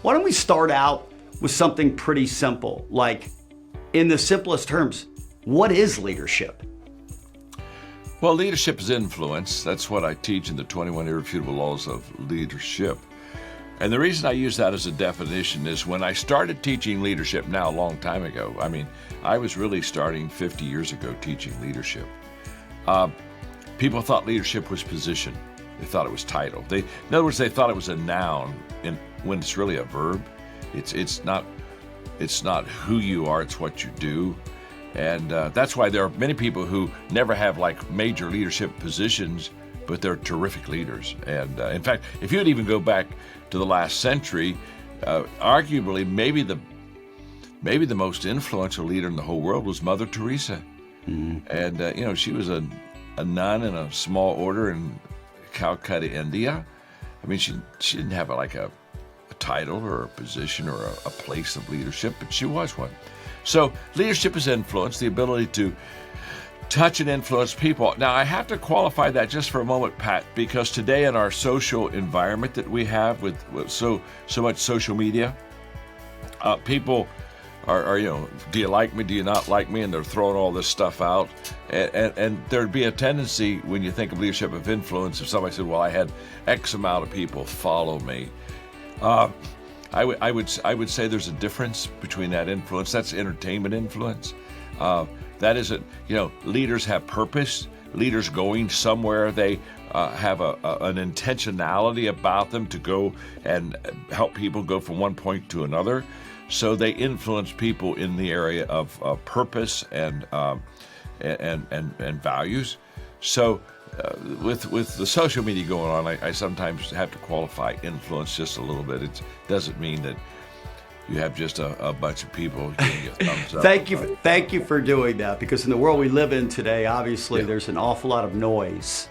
Why don't we start out with something pretty simple, like in the simplest terms, what is leadership? Well, leadership is influence. That's what I teach in the 21 Irrefutable Laws of Leadership. And the reason I use that as a definition is when I started teaching leadership now a long time ago, I was really starting 50 years ago teaching leadership. People thought leadership was position. They thought it was title. In other words, they thought it was a noun when it's really a verb. It's not who you are, it's what you do. And that's why there are many people who never have like major leadership positions, but they're terrific leaders. And in fact, if you'd even go back to the last century, arguably maybe the most influential leader in the whole world was Mother Teresa. Mm-hmm. And she was a nun in a small order in Calcutta, India. She didn't have a title or a position or a place of leadership, but she was one. So leadership is influence, the ability to touch and influence people. Now, I have to qualify that just for a moment, Pat, because today in our social environment that we have with so much social media, people are do you like me, do you not like me, and they're throwing all this stuff out. And there'd be a tendency when you think of leadership of influence, if somebody said, well, I had X amount of people follow me. I would say there's a difference between that influence. That's entertainment influence. That isn't, leaders have purpose. Leaders going somewhere, they have an intentionality about them to go and help people go from one point to another. So they influence people in the area of purpose and values. So with the social media going on, I sometimes have to qualify influence just a little bit. It doesn't mean that you have just a bunch of people giving you a thumbs up. Thank you for doing that, because in the world we live in today, obviously there's an awful lot of noise.